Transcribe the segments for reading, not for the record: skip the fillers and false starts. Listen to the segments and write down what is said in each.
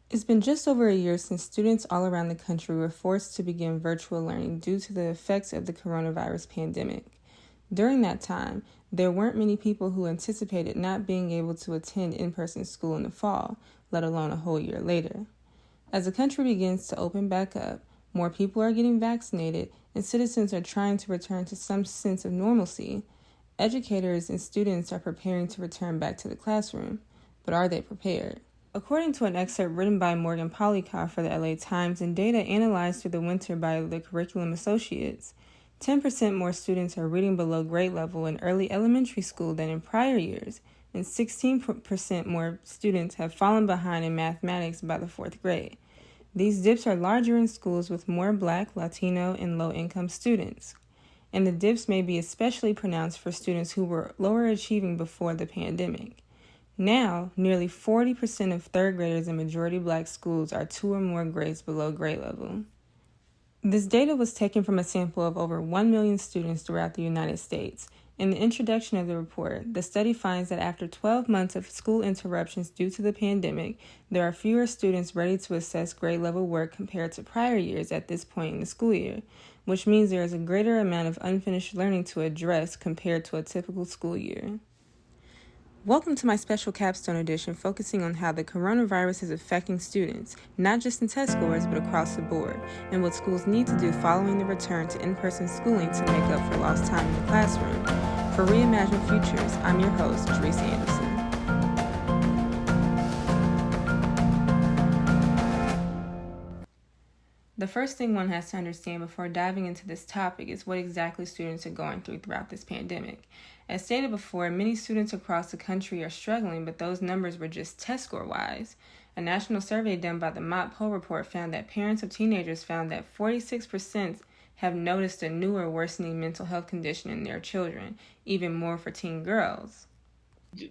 It's been just over a year since students all around the country were forced to begin virtual learning due to the effects of the coronavirus pandemic. During that time, there weren't many people who anticipated not being able to attend in-person school in the fall, let alone a whole year later. As the country begins to open back up, more people are getting vaccinated and citizens are trying to return to some sense of normalcy. Educators and students are preparing to return back to the classroom, but are they prepared? According to an excerpt written by Morgan Polycott for the LA Times and data analyzed through the winter by the Curriculum Associates, 10% more students are reading below grade level in early elementary school than in prior years, and 16% more students have fallen behind in mathematics by the fourth grade. These dips are larger in schools with more Black, Latino, and low-income students. And the dips may be especially pronounced for students who were lower achieving before the pandemic. Now, nearly 40% of third graders in majority Black schools are 2 or more grades below grade level. This data was taken from a sample of over 1 million students throughout the United States. In the introduction of the report, the study finds that after 12 months of school interruptions due to the pandemic, there are fewer students ready to assess grade level work compared to prior years at this point in the school year, which means there is a greater amount of unfinished learning to address compared to a typical school year. Welcome to my special capstone edition focusing on how the coronavirus is affecting students, not just in test scores but across the board, and what schools need to do following the return to in-person schooling to make up for lost time in the classroom. For Reimagine Futures, I'm your host, Teresa Anderson. The first thing one has to understand before diving into this topic is what exactly students are going through throughout this pandemic. As stated before, many students across the country are struggling, but those numbers were just test score-wise. A national survey done by the Mott Poll Report found that parents of teenagers found that 46% have noticed a new or worsening mental health condition in their children, even more for teen girls.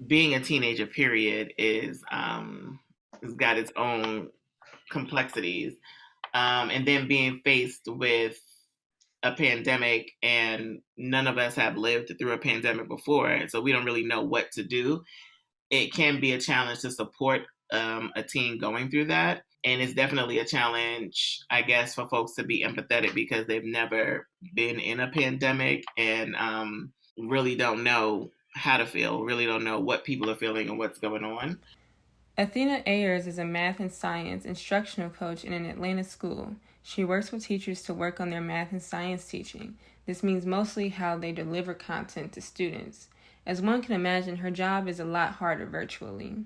Being a teenager, period, is has got its own complexities. And then being faced with a pandemic, and none of us have lived through a pandemic before, so we don't really know what to do. It can be a challenge to support a teen going through that. And it's definitely a challenge, I guess, for folks to be empathetic because they've never been in a pandemic and really don't know how to feel, really don't know what people are feeling and what's going on. Athena Ayers is a math and science instructional coach in an Atlanta school. She works with teachers to work on their math and science teaching. This means mostly how they deliver content to students. As one can imagine, her job is a lot harder virtually.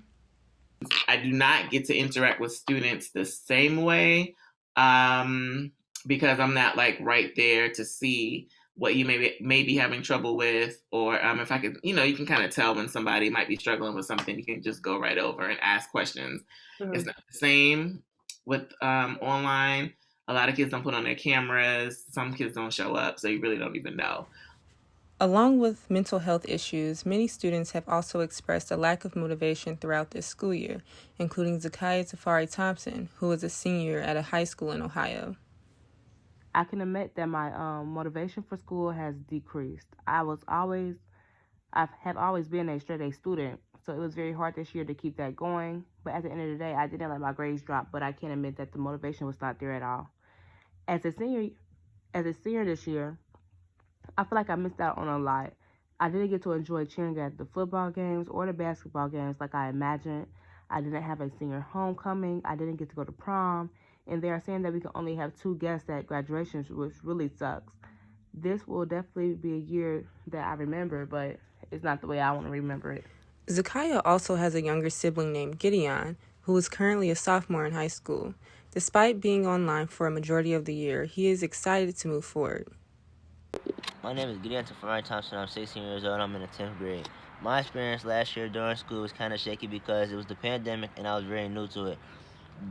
I do not get to interact with students the same way because I'm not like right there to see what you may be having trouble with, or if I could, you can kind of tell when somebody might be struggling with something. You can just go right over and ask questions. Mm-hmm. It's not the same with online. A lot of kids don't put on their cameras. Some kids don't show up, so you really don't even know. Along with mental health issues, many students have also expressed a lack of motivation throughout this school year, including Zakiya Tafari Thompson, who is a senior at a high school in Ohio. I can admit that my motivation for school has decreased. I have always been a straight A student, so it was very hard this year to keep that going. But at the end of the day, I didn't let my grades drop, but I can admit that the motivation was not there at all. As a senior this year, I feel like I missed out on a lot. I didn't get to enjoy cheering at the football games or the basketball games like I imagined. I didn't have a senior homecoming. I didn't get to go to prom. And they are saying that we can only have 2 guests at graduations, which really sucks. This will definitely be a year that I remember, but it's not the way I want to remember it. Zakiya also has a younger sibling named Gideon, who is currently a sophomore in high school. Despite being online for a majority of the year, he is excited to move forward. My name is Gideon Tafari Thompson. I'm 16 years old. I'm in the 10th grade. My experience last year during school was kind of shaky because it was the pandemic and I was very new to it.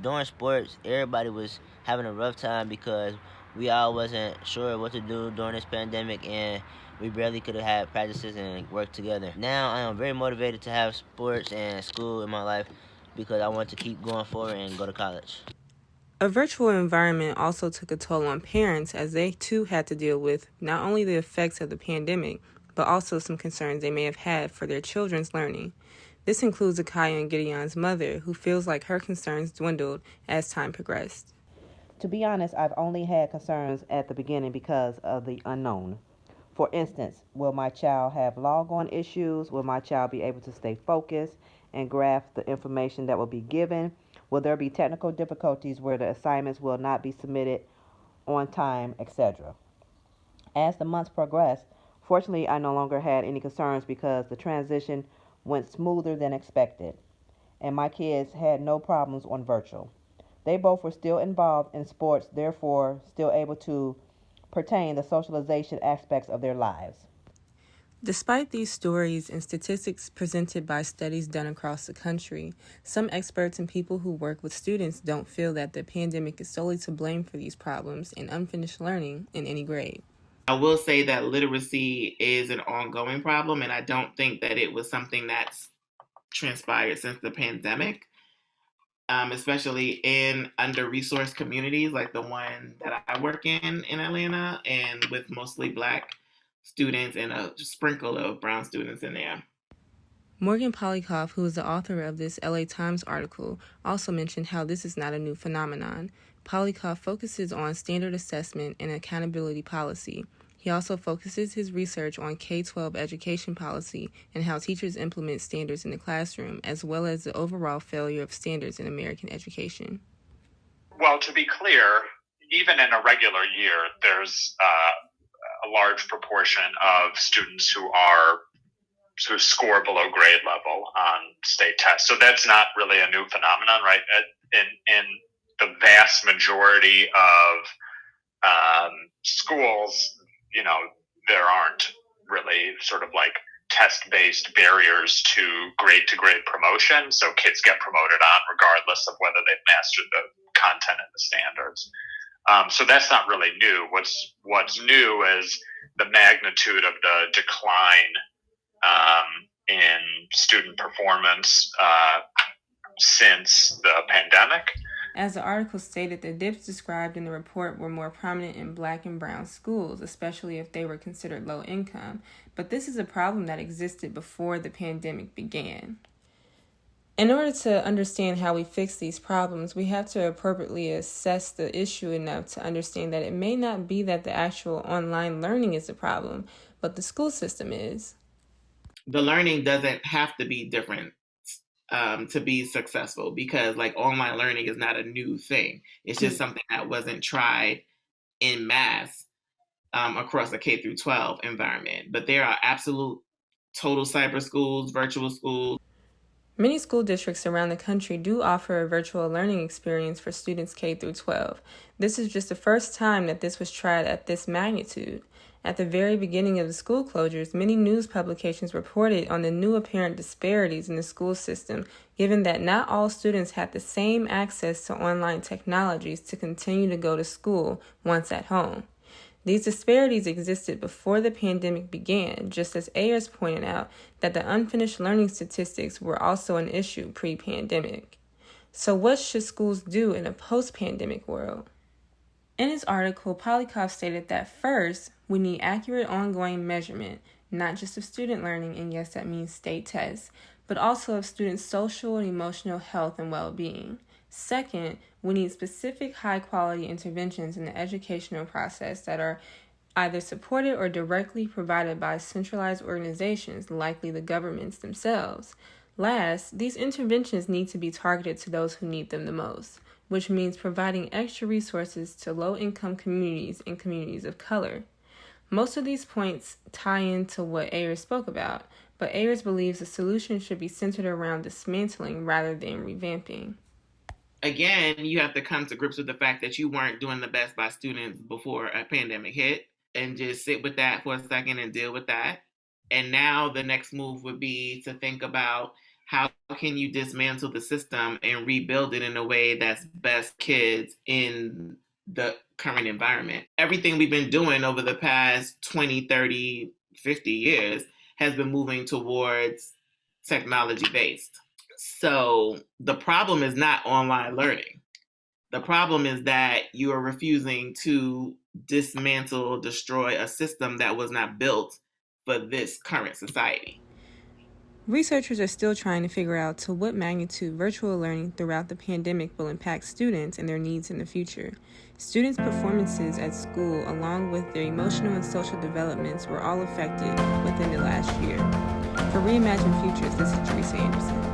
During sports, everybody was having a rough time because we all wasn't sure what to do during this pandemic and we barely could have had practices and work together. Now I am very motivated to have sports and school in my life because I want to keep going forward and go to college. A virtual environment also took a toll on parents as they too had to deal with not only the effects of the pandemic, but also some concerns they may have had for their children's learning. This includes Akaya and Gideon's mother, who feels like her concerns dwindled as time progressed. To be honest, I've only had concerns at the beginning because of the unknown. For instance, will my child have log-on issues? Will my child be able to stay focused and grasp the information that will be given? Will there be technical difficulties where the assignments will not be submitted on time, etc.? As the months progressed, fortunately, I no longer had any concerns because the transition went smoother than expected, and my kids had no problems on virtual. They both were still involved in sports, therefore, still able to pertain the socialization aspects of their lives. Despite these stories and statistics presented by studies done across the country, some experts and people who work with students don't feel that the pandemic is solely to blame for these problems and unfinished learning in any grade. I will say that literacy is an ongoing problem, and I don't think that it was something that's transpired since the pandemic, especially in under-resourced communities like the one that I work in Atlanta, and with mostly Black students and a sprinkle of brown students in there. Morgan Polikoff, who is the author of this LA Times article, also mentioned how this is not a new phenomenon. Polikoff focuses on standard assessment and accountability policy. He also focuses his research on K-12 education policy and how teachers implement standards in the classroom, as well as the overall failure of standards in American education. Well, to be clear, even in a regular year, there's a large proportion of students who score below grade level on state tests. So that's not really a new phenomenon, right? In the vast majority of schools, there aren't really sort of like test-based barriers to grade promotion. So kids get promoted on regardless of whether they've mastered the content and the standards. So that's not really new. What's new is the magnitude of the decline in student performance since the pandemic. As the article stated, the dips described in the report were more prominent in Black and brown schools, especially if they were considered low income. But this is a problem that existed before the pandemic began. In order to understand how we fix these problems, we have to appropriately assess the issue enough to understand that it may not be that the actual online learning is the problem, but the school system is. The learning doesn't have to be different to be successful, because like online learning is not a new thing. It's just something that wasn't tried in mass across a K through 12 environment. But there are absolute total cyber schools, virtual schools. Many school districts around the country do offer a virtual learning experience for students K through 12. This is just the first time that this was tried at this magnitude. At the very beginning of the school closures, many news publications reported on the new apparent disparities in the school system, given that not all students had the same access to online technologies to continue to go to school once at home. These disparities existed before the pandemic began, just as Ayers pointed out that the unfinished learning statistics were also an issue pre-pandemic. So what should schools do in a post-pandemic world? In his article, Polikoff stated that first, we need accurate ongoing measurement, not just of student learning, and yes, that means state tests, but also of students' social and emotional health and well-being. Second, we need specific high-quality interventions in the educational process that are either supported or directly provided by centralized organizations, likely the governments themselves. Last, these interventions need to be targeted to those who need them the most, which means providing extra resources to low-income communities and communities of color. Most of these points tie into what Ayers spoke about, but Ayers believes the solution should be centered around dismantling rather than revamping. Again, you have to come to grips with the fact that you weren't doing the best by students before a pandemic hit, and just sit with that for a second and deal with that. And now the next move would be to think about how can you dismantle the system and rebuild it in a way that's best kids in the current environment. Everything we've been doing over the past 20, 30, 50 years has been moving towards technology-based. So the problem is not online learning. The problem is that you are refusing to dismantle, destroy a system that was not built for this current society. Researchers are still trying to figure out to what magnitude virtual learning throughout the pandemic will impact students and their needs in the future. Students' performances at school, along with their emotional and social developments, were all affected within the last year. For Reimagine Futures, this is Teresa Anderson.